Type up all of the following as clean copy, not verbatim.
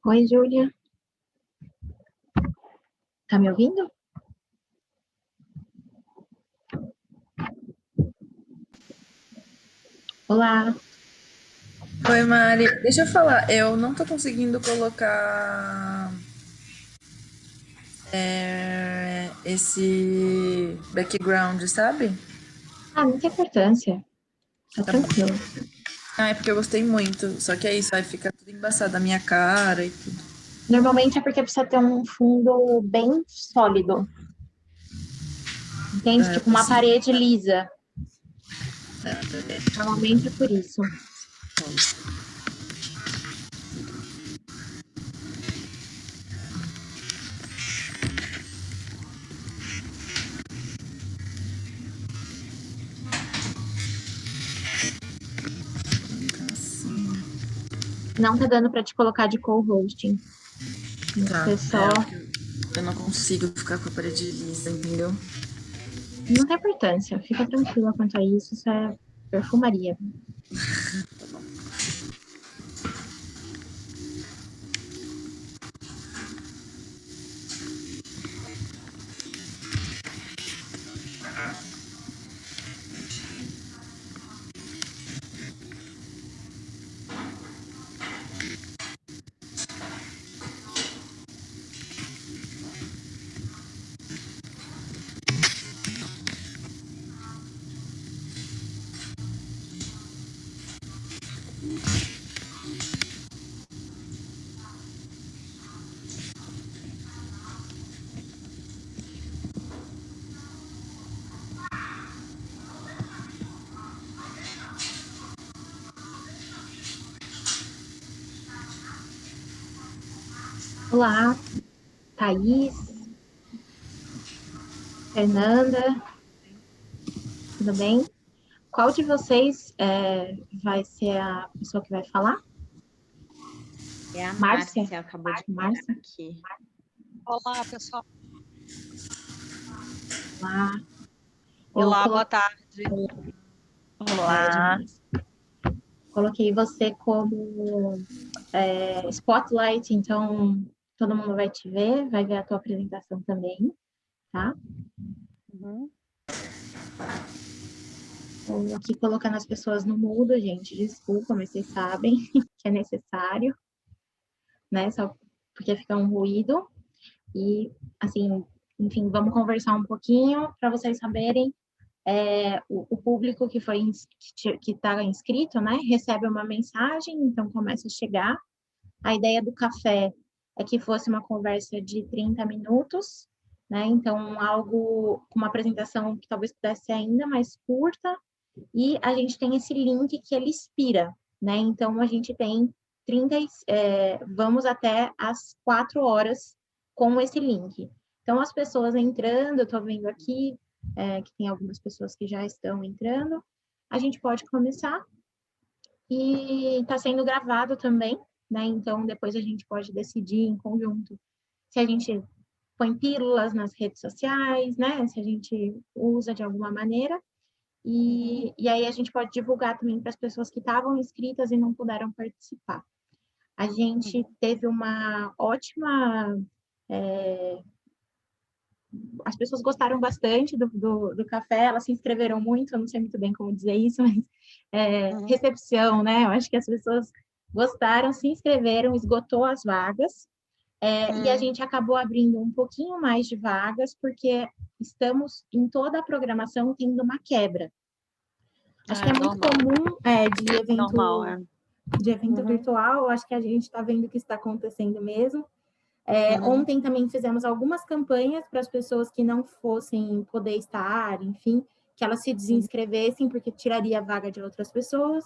Oi, Júlia. Tá me ouvindo? Olá. Oi, Mari. Deixa eu falar, eu não tô conseguindo colocar esse background, sabe? Ah, não tem importância. Tá Tá bom. tranquilo. Ah, é porque eu gostei muito. Só que é isso, vai ficar tudo embaçado a minha cara e tudo. Normalmente é porque precisa ter um fundo bem sólido. Entende? É, Tipo uma assim. parede lisa. Normalmente é por isso. Não tá dando pra te colocar de co-hosting. Tem que Tá, ser só. eu não consigo ficar com a parede lisa, entendeu? Não tem importância. Fica tranquila quanto a isso. Isso é perfumaria. Olá, Thaís, Fernanda, tudo bem? Qual de vocês vai ser a pessoa que vai falar? É a Márcia? Márcia, acabou de Márcia? aqui. Olá, pessoal. Olá. Olá, boa tarde. Olá. Coloquei você como spotlight, então todo mundo vai te ver, vai ver a tua apresentação também, tá? Uhum. Estou aqui colocando as pessoas no mudo, gente, desculpa, mas vocês sabem que é necessário, né? Só porque fica um ruído. E, assim, enfim, vamos conversar um pouquinho para vocês saberem. O público que está inscrito, né, recebe uma mensagem, então começa a chegar. A ideia do café é que fosse uma conversa de 30 minutos, né? Então, algo com uma apresentação que talvez pudesse ser ainda mais curta, e a gente tem esse link que ele expira, né? Então, a gente tem 30, vamos até as 4 horas com esse link. Então, as pessoas entrando, eu estou vendo aqui que tem algumas pessoas que já estão entrando, a gente pode começar. E está sendo gravado também, né? Então, depois a gente pode decidir em conjunto se a gente põe pílulas nas redes sociais, né? Se a gente usa de alguma maneira. E aí a gente pode divulgar também para as pessoas que estavam inscritas e não puderam participar. A gente teve uma ótima. As pessoas gostaram bastante do café, elas se inscreveram muito, eu não sei muito bem como dizer isso, mas recepção, né? Eu acho que as pessoas gostaram, se inscreveram, esgotou as vagas, e a gente acabou abrindo um pouquinho mais de vagas, porque estamos em toda a programação tendo uma quebra. Acho que é muito normal. comum de evento, Normal, é. de evento Uhum. virtual, acho que a gente está vendo que está acontecendo mesmo. Uhum. Ontem também fizemos algumas campanhas para as pessoas que não fossem poder estar, enfim, que elas se desinscrevessem, porque tiraria a vaga de outras pessoas.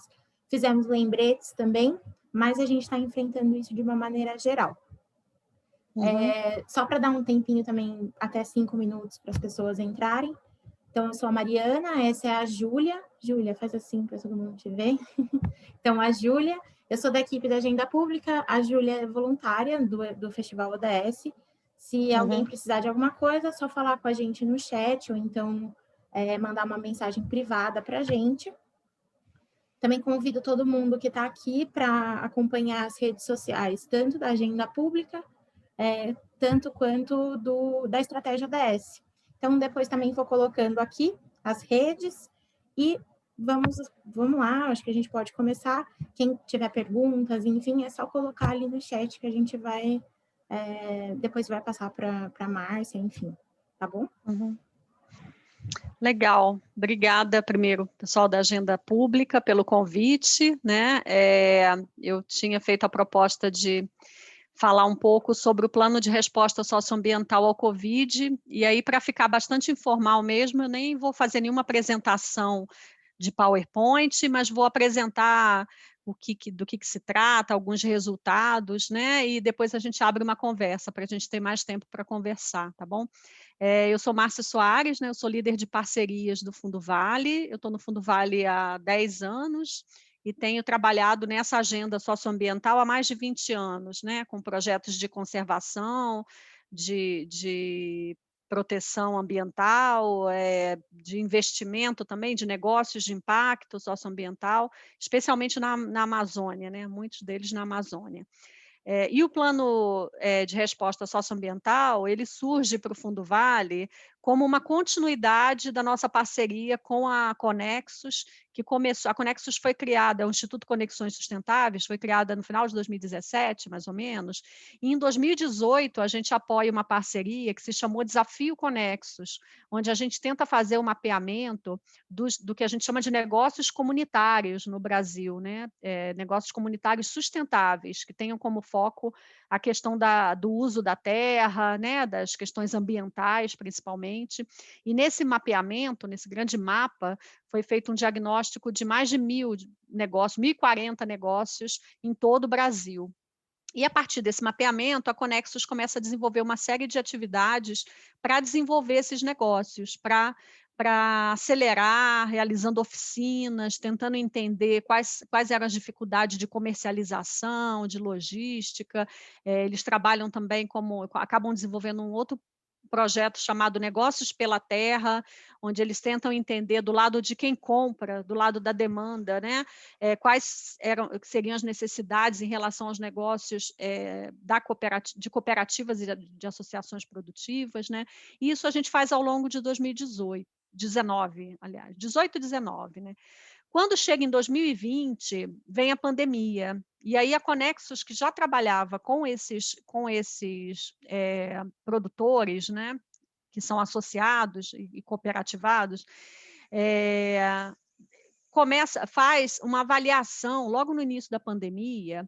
Fizemos lembretes também, mas a gente está enfrentando isso de uma maneira geral. Uhum. Só para dar um tempinho também, até 5 minutos para as pessoas entrarem. Então, eu sou a Mariana, essa é a Júlia. Júlia, faz assim para todo mundo te ver. Então, a Júlia, eu sou da equipe da Agenda Pública, a Júlia é voluntária do Festival ODS. Se alguém precisar de alguma coisa, é só falar com a gente no chat, ou então mandar uma mensagem privada para a gente. Também convido todo mundo que está aqui para acompanhar as redes sociais, tanto da Agenda Pública, tanto quanto da Estratégia ODS. Então, depois também vou colocando aqui as redes e vamos lá, acho que a gente pode começar. Quem tiver perguntas, enfim, é só colocar ali no chat que a gente vai, depois vai passar para a Márcia, enfim, tá bom? Uhum. Legal, obrigada primeiro, pessoal da Agenda Pública, pelo convite, né? Eu tinha feito a proposta de falar um pouco sobre o plano de resposta socioambiental ao Covid, e aí, para ficar bastante informal mesmo, eu nem vou fazer nenhuma apresentação de PowerPoint, mas vou apresentar do que se trata, alguns resultados, né? E depois a gente abre uma conversa, para a gente ter mais tempo para conversar, tá bom? Eu sou Márcia Soares, né? Eu sou líder de parcerias do Fundo Vale, eu estou no Fundo Vale há 10 anos, e tenho trabalhado nessa agenda socioambiental há mais de 20 anos, né, com projetos de conservação, de proteção ambiental, de investimento também, de negócios de impacto socioambiental, especialmente na Amazônia, né, muitos deles na Amazônia. E o plano de resposta socioambiental, ele surge para o Fundo Vale como uma continuidade da nossa parceria com a Conexus, que começou, a Conexus foi criada, o Instituto Conexões Sustentáveis, foi criada no final de 2017, mais ou menos, e em 2018 a gente apoia uma parceria que se chamou Desafio Conexus, onde a gente tenta fazer um mapeamento do que a gente chama de negócios comunitários no Brasil, né? Negócios comunitários sustentáveis, que tenham como foco a questão do uso da terra, né? Das questões ambientais, principalmente. E nesse mapeamento, nesse grande mapa, foi feito um diagnóstico de mais de 1.000 negócios, 1.040 negócios em todo o Brasil. E a partir desse mapeamento, a Conexus começa a desenvolver uma série de atividades para desenvolver esses negócios, para acelerar, realizando oficinas, tentando entender quais eram as dificuldades de comercialização, de logística. Eles trabalham também acabam desenvolvendo um outro projeto chamado Negócios pela Terra, onde eles tentam entender do lado de quem compra, do lado da demanda, né? Quais seriam as necessidades em relação aos negócios de cooperativas e de associações produtivas, né? E isso a gente faz ao longo de 2019, aliás, 18 e 19, né? Quando chega em 2020, vem a pandemia, e aí a Conexus, que já trabalhava com esses produtores, né, que são associados e cooperativados, faz uma avaliação, logo no início da pandemia,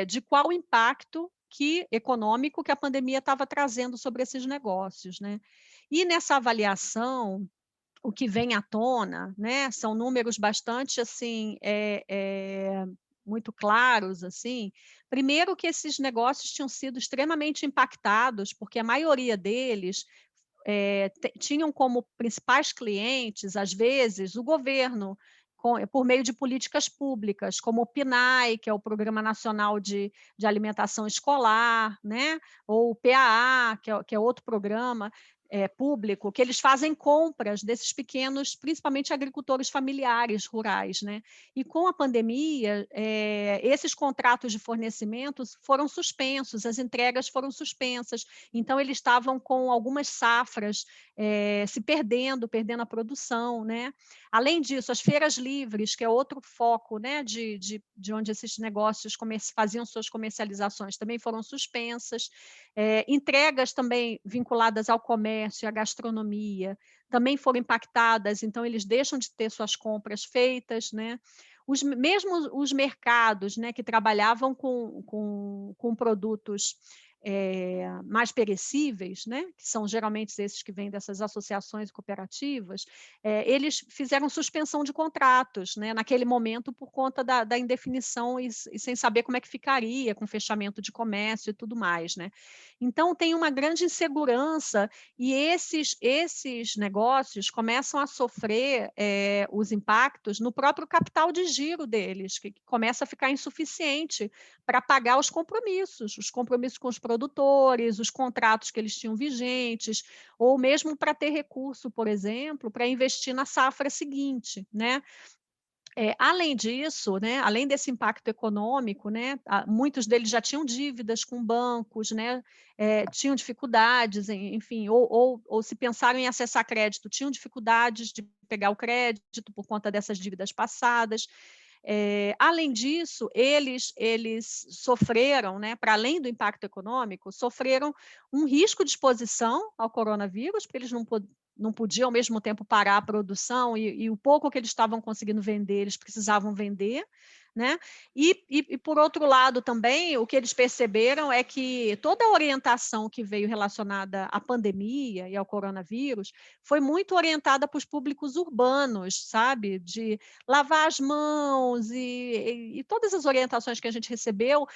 de qual o impacto econômico que a pandemia estava trazendo sobre esses negócios, né? E nessa avaliação, o que vem à tona, né, são números bastante assim, muito claros, assim. Primeiro que esses negócios tinham sido extremamente impactados, porque a maioria deles tinham como principais clientes, às vezes, o governo, por meio de políticas públicas, como o PNAE, que é o Programa Nacional de Alimentação Escolar, né? Ou o PAA, que é outro programa público, que eles fazem compras desses pequenos, principalmente agricultores familiares rurais, né? E com a pandemia, esses contratos de fornecimento foram suspensos, as entregas foram suspensas, então eles estavam com algumas safras se perdendo a produção, né? Além disso, as feiras livres, que é outro foco, né, de onde esses negócios faziam suas comercializações, também foram suspensas, entregas também vinculadas ao comércio comércio e a gastronomia também foram impactadas, então eles deixam de ter suas compras feitas, né? Mesmo os mercados, né, que trabalhavam com produtos mais perecíveis, né, que são geralmente esses que vêm dessas associações cooperativas, eles fizeram suspensão de contratos, né, naquele momento por conta da indefinição e sem saber como é que ficaria com fechamento de comércio e tudo mais, né. Então tem uma grande insegurança e esses negócios começam a sofrer os impactos no próprio capital de giro deles, que começa a ficar insuficiente para pagar os compromissos com os produtores, os contratos que eles tinham vigentes, ou mesmo para ter recurso, por exemplo, para investir na safra seguinte, né? Além disso, né, além desse impacto econômico, né, muitos deles já tinham dívidas com bancos, né, tinham dificuldades, enfim, ou se pensaram em acessar crédito, tinham dificuldades de pegar o crédito por conta dessas dívidas passadas. Além disso, eles sofreram, né, para além do impacto econômico, sofreram um risco de exposição ao coronavírus, porque eles não podiam ao mesmo tempo parar a produção e o pouco que eles estavam conseguindo vender, eles precisavam vender, né? E por outro lado também, o que eles perceberam é que toda a orientação que veio relacionada à pandemia e ao coronavírus foi muito orientada para os públicos urbanos, sabe? De lavar as mãos e todas as orientações que a gente recebeu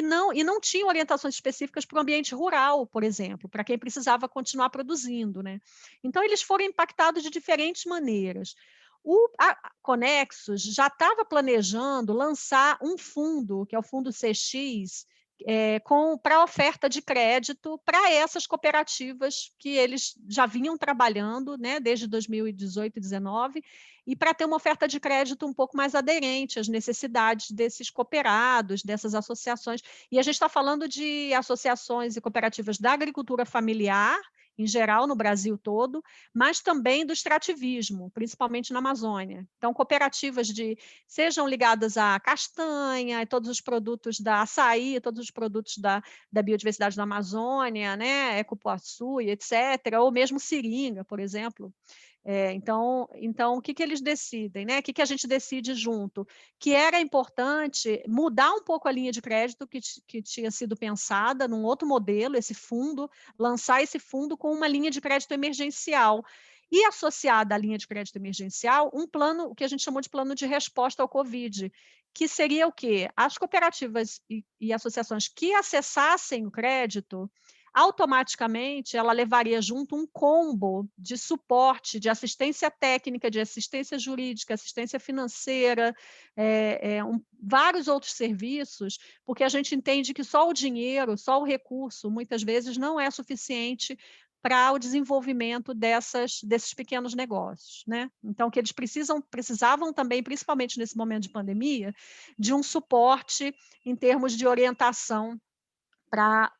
não tinham orientações específicas para o ambiente rural, por exemplo, para quem precisava continuar produzindo, né? Então, eles foram impactados de diferentes maneiras. A Conexus já estava planejando lançar um fundo, que é o Fundo CX, para oferta de crédito para essas cooperativas que eles já vinham trabalhando, né, desde 2018 e 2019, e para ter uma oferta de crédito um pouco mais aderente às necessidades desses cooperados, dessas associações. E a gente está falando de associações e cooperativas da agricultura familiar, em geral, no Brasil todo, mas também do extrativismo, principalmente na Amazônia. Então, cooperativas sejam ligadas à castanha, todos os produtos da açaí, todos os produtos da biodiversidade da Amazônia, né, Ecopoaçu, etc., ou mesmo seringa, por exemplo. Então, o que eles decidem, né? O que a gente decide junto? Que era importante mudar um pouco a linha de crédito que tinha sido pensada num outro modelo, esse fundo, lançar esse fundo com uma linha de crédito emergencial. E associada à linha de crédito emergencial, um plano, o que a gente chamou de plano de resposta ao Covid, que seria o quê? As cooperativas e associações que acessassem o crédito, automaticamente ela levaria junto um combo de suporte, de assistência técnica, de assistência jurídica, assistência financeira, vários outros serviços, porque a gente entende que só o dinheiro, só o recurso, muitas vezes não é suficiente para o desenvolvimento desses pequenos negócios, né? Então, que eles precisavam também, principalmente nesse momento de pandemia, de um suporte em termos de orientação para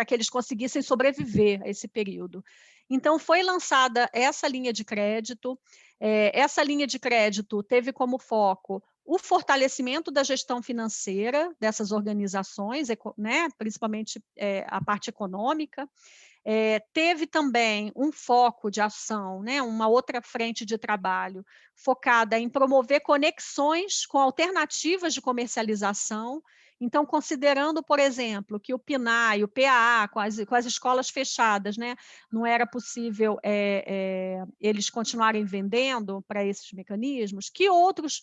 que eles conseguissem sobreviver a esse período. Então, foi lançada essa linha de crédito. Essa linha de crédito teve como foco o fortalecimento da gestão financeira dessas organizações, né, principalmente a parte econômica. Teve também um foco de ação, né, uma outra frente de trabalho focada em promover conexões com alternativas de comercialização. Então, considerando, por exemplo, que o PNAE, o PAA, com as escolas fechadas, né, não era possível eles continuarem vendendo para esses mecanismos, que outras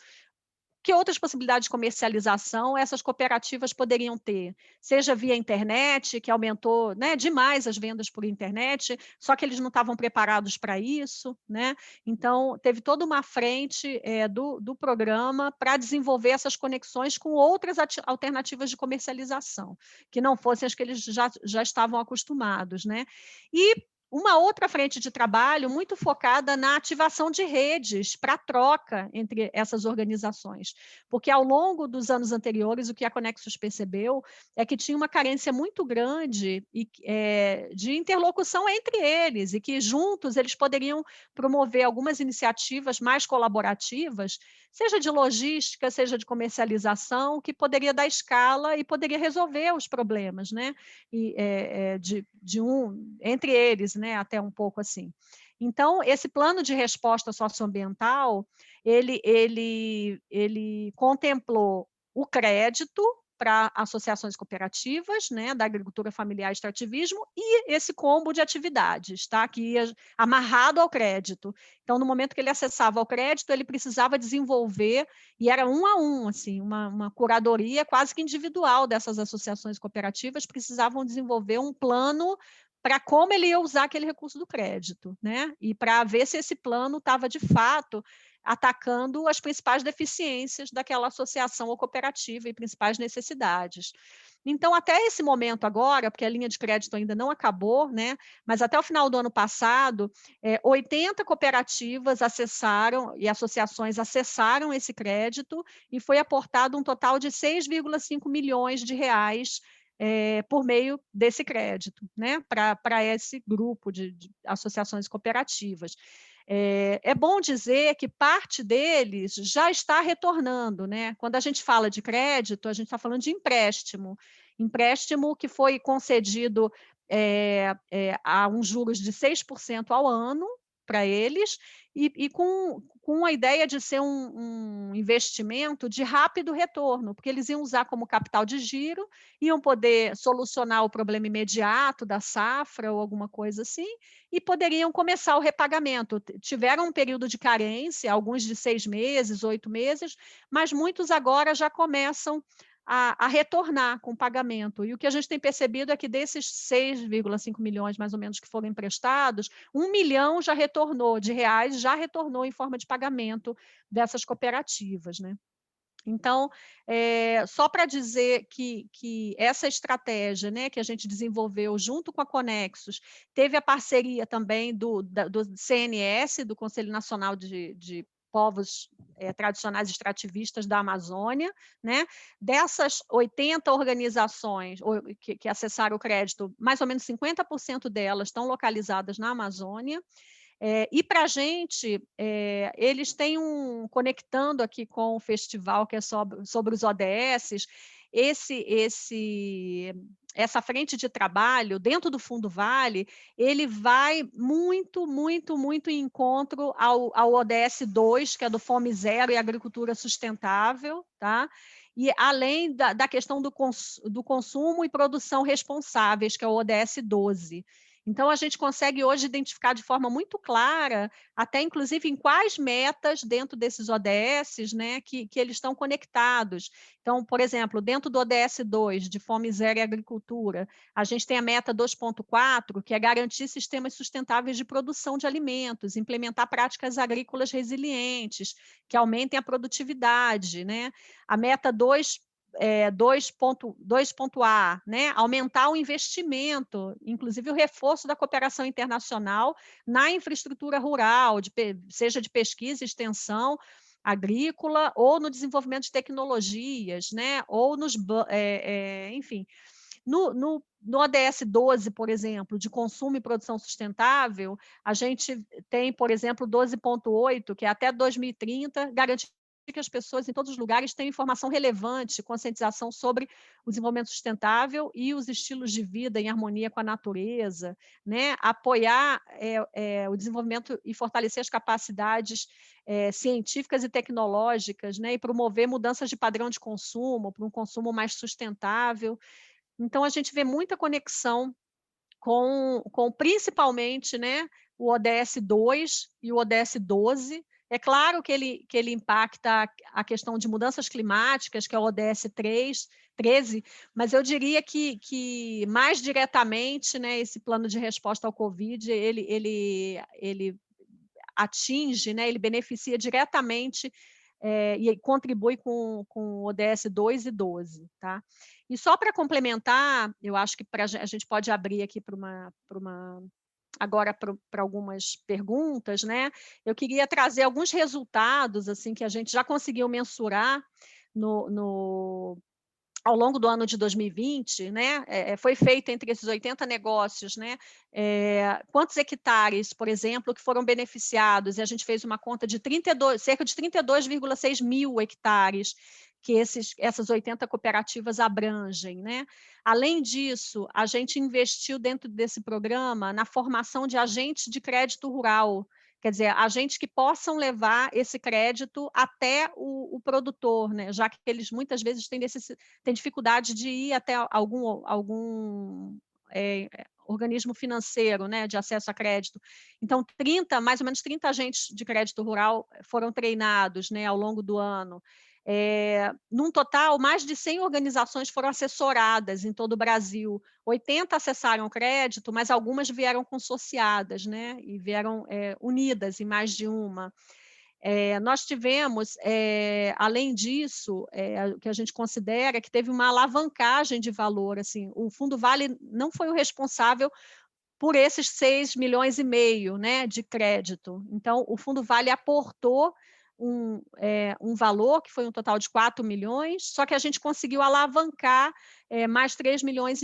possibilidades de comercialização essas cooperativas poderiam ter? Seja via internet, que aumentou, né, demais as vendas por internet, só que eles não estavam preparados para isso, né? Então, teve toda uma frente do programa para desenvolver essas conexões com outras alternativas de comercialização, que não fossem as que eles já estavam acostumados, né? E uma outra frente de trabalho muito focada na ativação de redes para troca entre essas organizações, porque ao longo dos anos anteriores, o que a Conexus percebeu é que tinha uma carência muito grande de interlocução entre eles, e que juntos eles poderiam promover algumas iniciativas mais colaborativas, seja de logística, seja de comercialização, que poderia dar escala e poderia resolver os problemas, né? E, entre eles, né? Até um pouco assim. Então, esse plano de resposta socioambiental, ele contemplou o crédito para associações cooperativas, né, da agricultura familiar e extrativismo, e esse combo de atividades, tá, que ia amarrado ao crédito. Então, no momento que ele acessava o crédito, ele precisava desenvolver, e era um a um, assim, uma curadoria quase que individual dessas associações cooperativas, precisavam desenvolver um plano para como ele ia usar aquele recurso do crédito, né, e para ver se esse plano estava, de fato, atacando as principais deficiências daquela associação ou cooperativa e principais necessidades. Então, até esse momento agora, porque a linha de crédito ainda não acabou, né, mas até o final do ano passado, 80 cooperativas acessaram e associações acessaram esse crédito e foi aportado um total de 6,5 milhões de reais por meio desse crédito, né, para esse grupo de associações cooperativas. É bom dizer que parte deles já está retornando, né? Quando a gente fala de crédito, a gente está falando de empréstimo que foi concedido a uns juros de 6% ao ano para eles, e com a ideia de ser um investimento de rápido retorno, porque eles iam usar como capital de giro, iam poder solucionar o problema imediato da safra ou alguma coisa assim, e poderiam começar o repagamento. Tiveram um período de carência, alguns de 6 meses, 8 meses, mas muitos agora já começam a retornar com pagamento. E o que a gente tem percebido é que desses 6,5 milhões, mais ou menos, que foram emprestados, 1 milhão já retornou, de reais, já retornou em forma de pagamento dessas cooperativas, né? Então, só para dizer que essa estratégia, né, que a gente desenvolveu junto com a Conexus, teve a parceria também do CNS, do Conselho Nacional de Povos Tradicionais Extrativistas da Amazônia, né? Dessas 80 organizações que acessaram o crédito, mais ou menos 50% delas estão localizadas na Amazônia. E para a gente, eles têm conectando aqui com o festival que é sobre os ODS, essa frente de trabalho dentro do Fundo Vale, ele vai muito, muito, muito em encontro ao ODS 2, que é do Fome Zero e Agricultura Sustentável, tá? E além da questão do consumo e produção responsáveis, que é o ODS 12. Então, a gente consegue hoje identificar de forma muito clara, até inclusive em quais metas dentro desses ODS, né, que eles estão conectados. Então, por exemplo, dentro do ODS 2, de Fome Zero e Agricultura, a gente tem a meta 2.4, que é garantir sistemas sustentáveis de produção de alimentos, implementar práticas agrícolas resilientes, que aumentem a produtividade, né? A meta 2.A, né? Aumentar o investimento, inclusive o reforço da cooperação internacional na infraestrutura rural, seja de pesquisa e extensão agrícola, ou no desenvolvimento de tecnologias, né? Ou enfim. No ODS 12, por exemplo, de consumo e produção sustentável, a gente tem, por exemplo, 12.8, que é até 2030, garantir que as pessoas em todos os lugares tenham informação relevante, conscientização sobre o desenvolvimento sustentável e os estilos de vida em harmonia com a natureza, né? Apoiar o desenvolvimento e fortalecer as capacidades científicas e tecnológicas, né? E promover mudanças de padrão de consumo para um consumo mais sustentável. Então, a gente vê muita conexão com principalmente, né, o ODS 2 e o ODS 12. É claro que ele impacta a questão de mudanças climáticas, que é o ODS 13, mas eu diria que mais diretamente, né, esse plano de resposta ao Covid, ele atinge, né, ele beneficia diretamente e contribui com o ODS 2 e 12. Tá? E só para complementar, eu acho que a gente pode abrir aqui para uma agora para algumas perguntas, né? Eu queria trazer alguns resultados assim que a gente já conseguiu mensurar ao longo do ano de 2020, né, foi feito entre esses 80 negócios, né, quantos hectares, por exemplo, que foram beneficiados, e a gente fez uma conta de cerca de 32,6 mil hectares que essas 80 cooperativas abrangem, né? Além disso, a gente investiu dentro desse programa na formação de agentes de crédito rural, quer dizer, agentes que possam levar esse crédito até o produtor, né? Já que eles muitas vezes têm dificuldade de ir até algum organismo financeiro, né, de acesso a crédito. Então, mais ou menos 30 agentes de crédito rural foram treinados, né, ao longo do ano. Num total, mais de 100 organizações foram assessoradas em todo o Brasil. 80 acessaram crédito, mas algumas vieram consociadas, né, e vieram unidas em mais de uma. Nós tivemos, além disso, o que a gente considera que teve uma alavancagem de valor. Assim, o Fundo Vale não foi o responsável por esses 6,5 milhões, né, de crédito. Então, o Fundo Vale aportou um valor que foi um total de 4 milhões, só que a gente conseguiu alavancar mais 3,5 milhões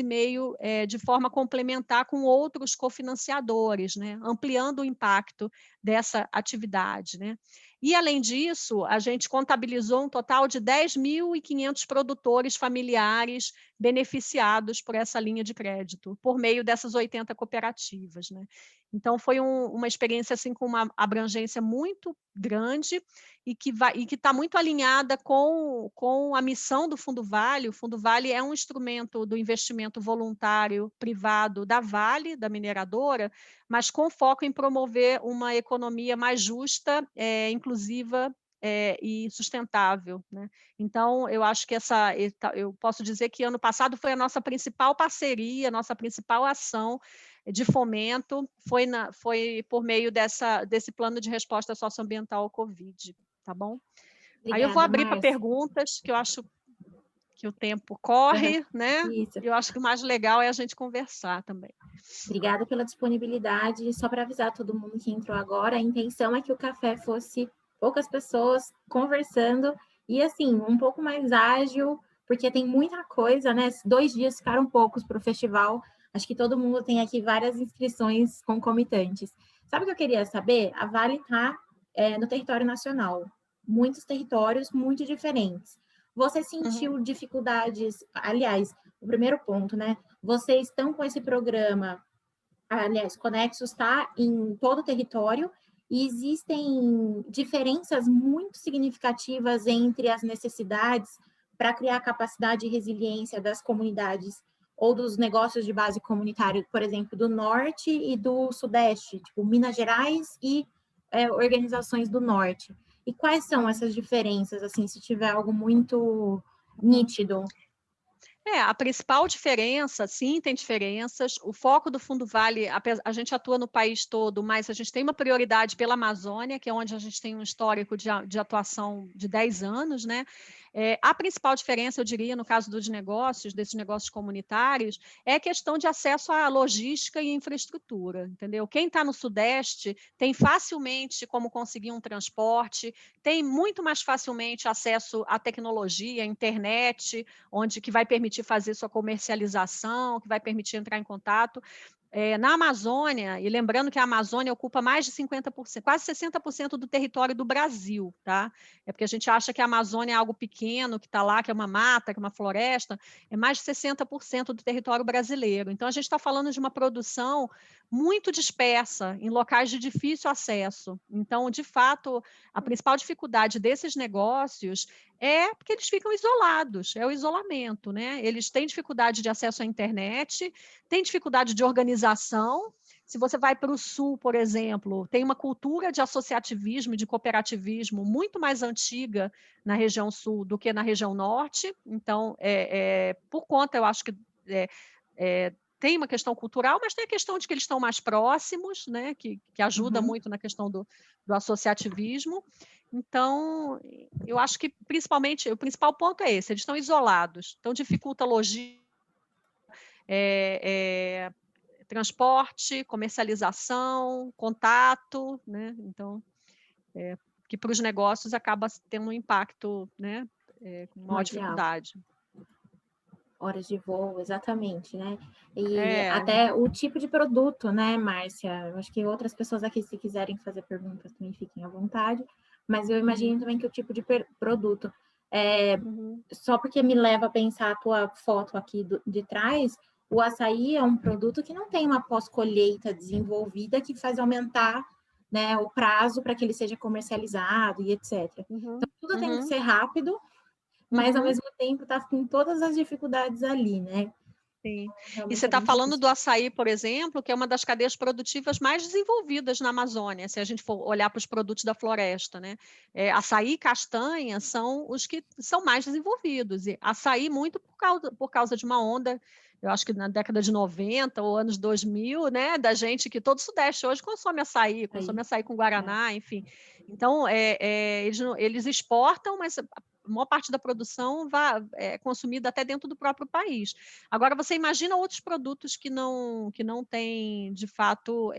de forma complementar com outros cofinanciadores, né, ampliando o impacto dessa atividade, né. E, além disso, a gente contabilizou um total de 10.500 produtores familiares beneficiados por essa linha de crédito, por meio dessas 80 cooperativas, né. Então, foi uma experiência assim, com uma abrangência muito grande e que está muito alinhada com a missão do Fundo Vale. O Fundo Vale é um instrumento do investimento voluntário privado da Vale, da mineradora, mas com foco em promover uma economia mais justa, inclusiva e sustentável, né? Então, eu acho que eu posso dizer que ano passado foi a nossa principal parceria, nossa principal ação de fomento, foi por meio desse plano de resposta socioambiental ao Covid, tá bom? Obrigada, Aí eu vou abrir para Márcia. perguntas, que eu acho que o tempo corre, né? Isso. E eu acho que o mais legal é a gente conversar também. Obrigada pela disponibilidade. Só para avisar todo mundo que entrou agora, a intenção é que o café fosse poucas pessoas conversando e, assim, um pouco mais ágil, porque tem muita coisa, né? 2 dias ficaram poucos para o festival. Acho que todo mundo tem aqui várias inscrições concomitantes. Sabe o que eu queria saber? A Vale está no território nacional. Muitos territórios muito diferentes. Você sentiu dificuldades? Aliás, o primeiro ponto, né? Vocês estão com esse programa, aliás, Conexus está em todo o território e existem diferenças muito significativas entre as necessidades para criar capacidade e resiliência das comunidades ou dos negócios de base comunitária, por exemplo, do Norte e do Sudeste, tipo Minas Gerais e organizações do Norte. E quais são essas diferenças, assim, se tiver algo muito nítido? A principal diferença, sim, tem diferenças. O foco do Fundo Vale, a gente atua no país todo, mas a gente tem uma prioridade pela Amazônia, que é onde a gente tem um histórico de atuação de 10 anos, né? A principal diferença, eu diria, no caso dos negócios, desses negócios comunitários, é a questão de acesso à logística e infraestrutura, entendeu? Quem está no Sudeste tem facilmente como conseguir um transporte, tem muito mais facilmente acesso à tecnologia, à internet, que vai permitir fazer sua comercialização, que vai permitir entrar em contato. Na Amazônia, e lembrando que a Amazônia ocupa mais de 50%, quase 60% do território do Brasil, tá? É porque a gente acha que a Amazônia é algo pequeno, que está lá, que é uma mata, que é uma floresta, é mais de 60% do território brasileiro. Então, a gente está falando de uma produção muito dispersa, em locais de difícil acesso. Então, de fato, a principal dificuldade desses negócios é porque eles ficam isolados, é o isolamento, né? Eles têm dificuldade de acesso à internet, têm dificuldade de organização. Se você vai para o sul, por exemplo, tem uma cultura de associativismo e de cooperativismo muito mais antiga na região sul do que na região norte. Então, por conta, eu acho que tem uma questão cultural, mas tem a questão de que eles estão mais próximos, né, que ajuda muito na questão do associativismo. Então, eu acho que, principalmente, o principal ponto é esse, eles estão isolados, então dificulta a logística, transporte, comercialização, contato, né? Então, que para os negócios acaba tendo um impacto, né, com maior dificuldade. Horas de voo, exatamente, né? E É. até o tipo de produto, né, Márcia? Eu acho que outras pessoas aqui, se quiserem fazer perguntas, também fiquem à vontade. Mas eu imagino também que o tipo de produto, só porque me leva a pensar a tua foto aqui de trás, o açaí é um produto que não tem uma pós-colheita desenvolvida que faz aumentar, né, o prazo para que ele seja comercializado e etc. Então, tudo tem que ser rápido, mas ao mesmo tempo está com todas as dificuldades ali, né? Sim. Realmente E você é está bem falando difícil. do açaí, por exemplo, que é uma das cadeias produtivas mais desenvolvidas na Amazônia, se a gente for olhar para os produtos da floresta, né? Açaí e castanha são os que são mais desenvolvidos, e açaí muito por causa de uma onda, eu acho que na década de 90 ou anos 2000, né, da gente que todo o Sudeste hoje consome açaí com guaraná, enfim. Então, eles exportam, mas a maior parte da produção é consumida até dentro do próprio país. Agora, você imagina outros produtos que não têm, de fato,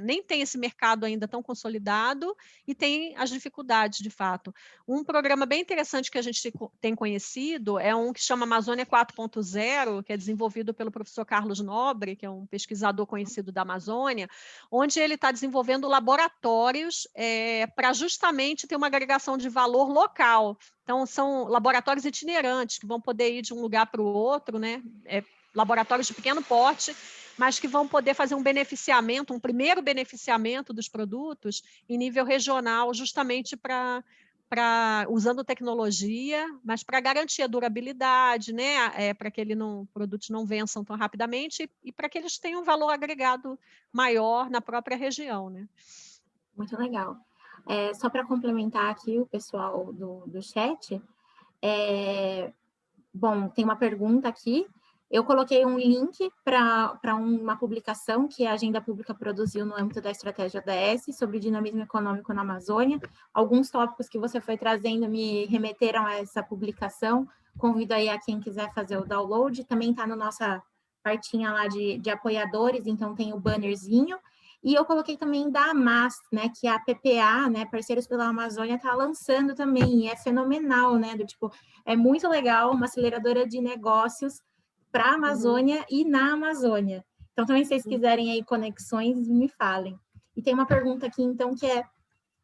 nem tem esse mercado ainda tão consolidado e tem as dificuldades, de fato. Um programa bem interessante que a gente tem conhecido é um que chama Amazônia 4.0, que é desenvolvido pelo professor Carlos Nobre, que é um pesquisador conhecido da Amazônia, onde ele está desenvolvendo laboratórios para justamente ter uma agregação de valor local. Então, são laboratórios itinerantes, que vão poder ir de um lugar para o outro, né? Laboratórios de pequeno porte, mas que vão poder fazer um primeiro beneficiamento dos produtos em nível regional, justamente usando tecnologia, mas para garantir a durabilidade, né? Para que produtos não vençam tão rapidamente e para que eles tenham um valor agregado maior na própria região, né? Muito legal. Só para complementar aqui o pessoal do chat, bom, tem uma pergunta aqui. Eu coloquei um link para uma publicação que a Agenda Pública produziu no âmbito da estratégia ODS sobre dinamismo econômico na Amazônia. Alguns tópicos que você foi trazendo me remeteram a essa publicação. Convido aí a quem quiser fazer o download. Também está na nossa partinha lá de apoiadores, então tem o bannerzinho. E eu coloquei também da AMAS, né, que a PPA, né, Parceiros pela Amazônia, está lançando também, e é fenomenal, né, é muito legal, uma aceleradora de negócios para a Amazônia e na Amazônia. Então, também, se vocês quiserem aí conexões, me falem. E tem uma pergunta aqui, então, que é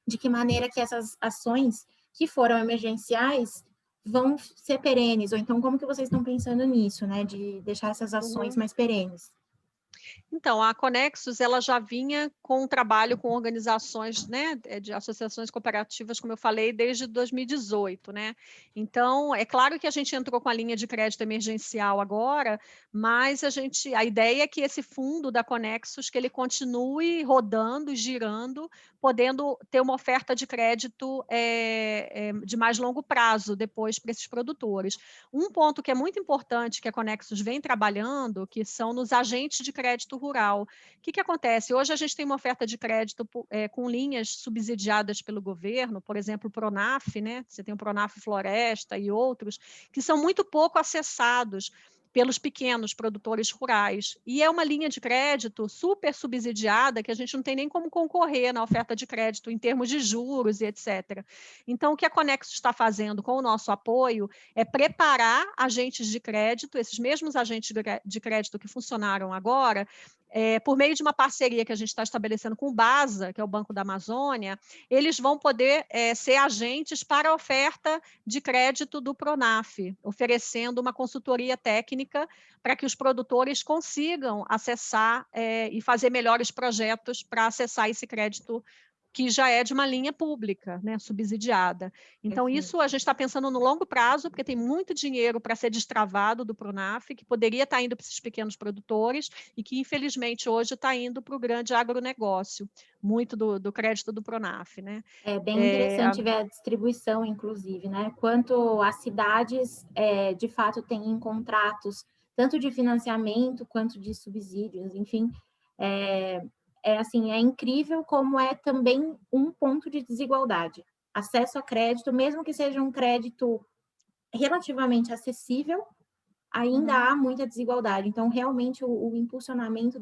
de que maneira que essas ações que foram emergenciais vão ser perenes, ou então como que vocês estão pensando nisso, né, de deixar essas ações mais perenes? Então, a Conexus, ela já vinha com um trabalho com organizações, né, de associações cooperativas, como eu falei, desde 2018, né? Então, é claro que a gente entrou com a linha de crédito emergencial agora, mas a ideia é que esse fundo da Conexus, que ele continue rodando, girando, podendo ter uma oferta de crédito de mais longo prazo depois para esses produtores. Um ponto que é muito importante que a Conexus vem trabalhando, que são nos agentes de crédito rural. O que acontece? Hoje a gente tem uma oferta de crédito com linhas subsidiadas pelo governo, por exemplo, o Pronaf, né? Você tem o Pronaf Floresta e outros, que são muito pouco acessados pelos pequenos produtores rurais. E é uma linha de crédito super subsidiada, que a gente não tem nem como concorrer na oferta de crédito em termos de juros e etc. Então, o que a Conexus está fazendo com o nosso apoio é preparar agentes de crédito, esses mesmos agentes de crédito que funcionaram agora, por meio de uma parceria que a gente está estabelecendo com o BASA, que é o Banco da Amazônia, eles vão poder ser agentes para a oferta de crédito do Pronaf, oferecendo uma consultoria técnica para que os produtores consigam acessar e fazer melhores projetos para acessar esse crédito que já é de uma linha pública, né, subsidiada. Então, isso a gente está pensando no longo prazo, porque tem muito dinheiro para ser destravado do Pronaf, que poderia estar indo para esses pequenos produtores e que, infelizmente, hoje está indo para o grande agronegócio, muito do crédito do Pronaf, né? É bem interessante ver a distribuição, inclusive, né? Quanto as cidades, de fato, têm contratos, tanto de financiamento quanto de subsídios, enfim, assim, é incrível como é também um ponto de desigualdade. Acesso a crédito, mesmo que seja um crédito relativamente acessível, ainda há muita desigualdade. Então, realmente, o impulsionamento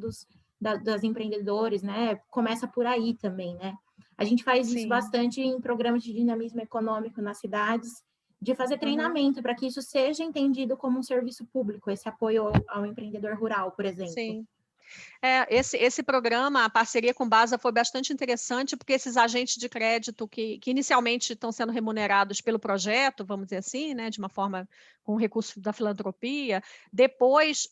das empreendedores, né, começa por aí também, né? A gente faz isso Sim. bastante em programas de dinamismo econômico nas cidades, de fazer treinamento para que isso seja entendido como um serviço público, esse apoio ao empreendedor rural, por exemplo. Sim. Esse programa, a parceria com Basa, foi bastante interessante, porque esses agentes de crédito que inicialmente estão sendo remunerados pelo projeto, vamos dizer assim, né, de uma forma com recurso da filantropia, depois,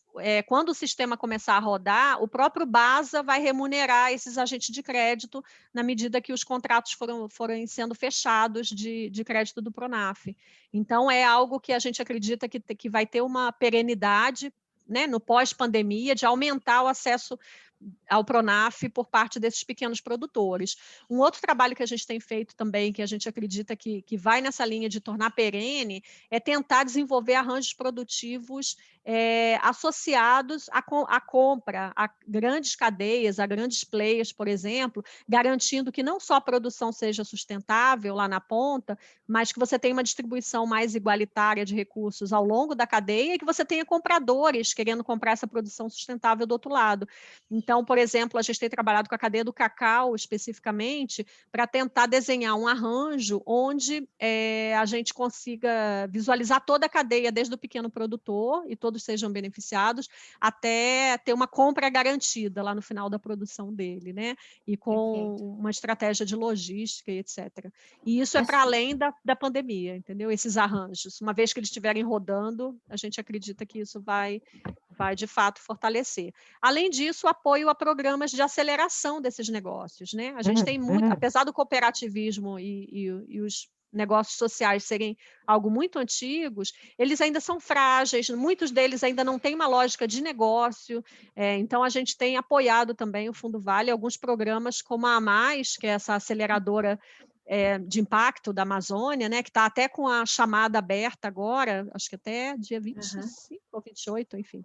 quando o sistema começar a rodar, o próprio Basa vai remunerar esses agentes de crédito na medida que os contratos forem sendo fechados de crédito do Pronaf. Então, é algo que a gente acredita que vai ter uma perenidade, né, no pós-pandemia, de aumentar o acesso ao Pronaf por parte desses pequenos produtores. Um outro trabalho que a gente tem feito também, que a gente acredita que vai nessa linha de tornar perene, é tentar desenvolver arranjos produtivos associados à compra, a grandes cadeias, a grandes players, por exemplo, garantindo que não só a produção seja sustentável lá na ponta, mas que você tenha uma distribuição mais igualitária de recursos ao longo da cadeia e que você tenha compradores querendo comprar essa produção sustentável do outro lado. Então, por exemplo, a gente tem trabalhado com a cadeia do cacau, especificamente, para tentar desenhar um arranjo onde a gente consiga visualizar toda a cadeia, desde o pequeno produtor, e todos sejam beneficiados, até ter uma compra garantida lá no final da produção dele, né? E com uma estratégia de logística e etc. E isso é para além da pandemia, entendeu? Esses arranjos. Uma vez que eles estiverem rodando, a gente acredita que isso vai de fato fortalecer. Além disso, apoio a programas de aceleração desses negócios, né? A gente tem muito, apesar do cooperativismo e os negócios sociais serem algo muito antigos, eles ainda são frágeis, muitos deles ainda não têm uma lógica de negócio, então a gente tem apoiado também o Fundo Vale, alguns programas como a Mais, que é essa aceleradora de impacto da Amazônia, né, que está até com a chamada aberta agora, acho que até dia 25 ou 28, enfim,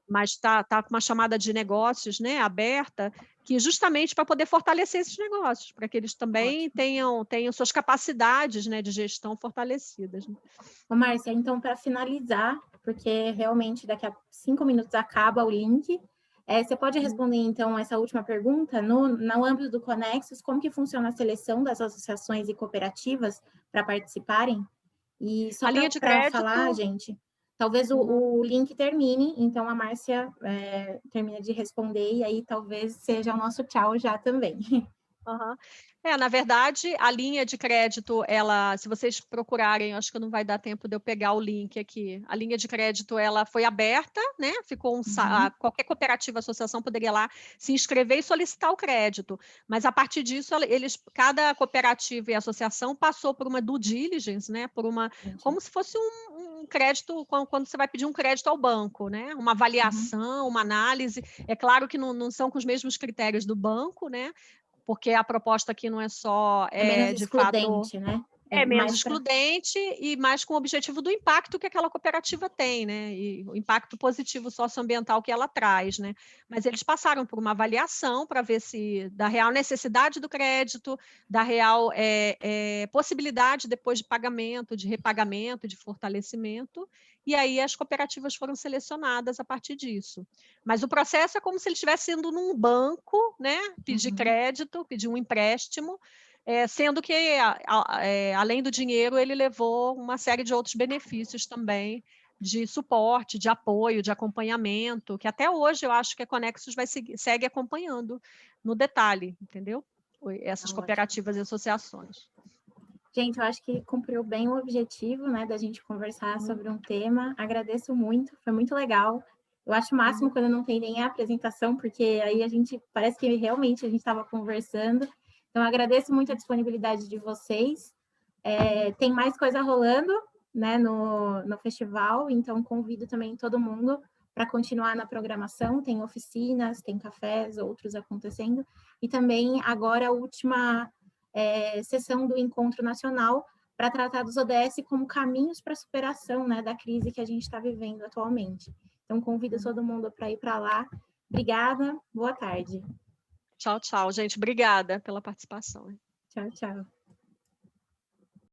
mas está com uma chamada de negócios, né, aberta, que justamente para poder fortalecer esses negócios, para que eles também tenham suas capacidades, né, de gestão fortalecidas. Ô, Márcia, então, para finalizar, porque realmente daqui a 5 minutos acaba o link, você pode responder, então, essa última pergunta? No âmbito do Conexus, como que funciona a seleção das associações e cooperativas para participarem? E só para falar, gente, talvez o link termine, então a Márcia termina de responder, e aí talvez seja o nosso tchau já também. Uhum. Na verdade, a linha de crédito, se vocês procurarem, acho que não vai dar tempo de eu pegar o link aqui, a linha de crédito, ela foi aberta, né, ficou qualquer cooperativa, associação poderia lá se inscrever e solicitar o crédito, mas a partir disso, cada cooperativa e associação passou por uma due diligence, né, como se fosse um crédito, quando você vai pedir um crédito ao banco, né, uma avaliação, uma análise, é claro que não são com os mesmos critérios do banco, né, porque a proposta aqui não é só menos de excludente, fato, né? É menos excludente e mais com o objetivo do impacto que aquela cooperativa tem, né? E o impacto positivo socioambiental que ela traz, né? Mas eles passaram por uma avaliação para ver se da real necessidade do crédito, da real possibilidade depois de pagamento, de repagamento, de fortalecimento, e aí as cooperativas foram selecionadas a partir disso. Mas o processo é como se ele estivesse indo num banco, né? Pedir crédito, pedir um empréstimo, sendo que, além do dinheiro, ele levou uma série de outros benefícios também, de suporte, de apoio, de acompanhamento, que até hoje eu acho que a Conexus segue acompanhando no detalhe, entendeu? Essas cooperativas e associações. Gente, eu acho que cumpriu bem o objetivo, né, da gente conversar sobre um tema. Agradeço muito, foi muito legal. Eu acho o máximo quando não tem nem a apresentação, porque aí parece que realmente a gente estava conversando. Então, agradeço muito a disponibilidade de vocês. Tem mais coisa rolando, né, no festival, então convido também todo mundo para continuar na programação. Tem oficinas, tem cafés, outros acontecendo. E também, agora, a última sessão do Encontro Nacional para tratar dos ODS como caminhos para a superação, né, da crise que a gente está vivendo atualmente. Então, convido todo mundo para ir para lá. Obrigada, boa tarde. Tchau, tchau, gente. Obrigada pela participação. Tchau, tchau.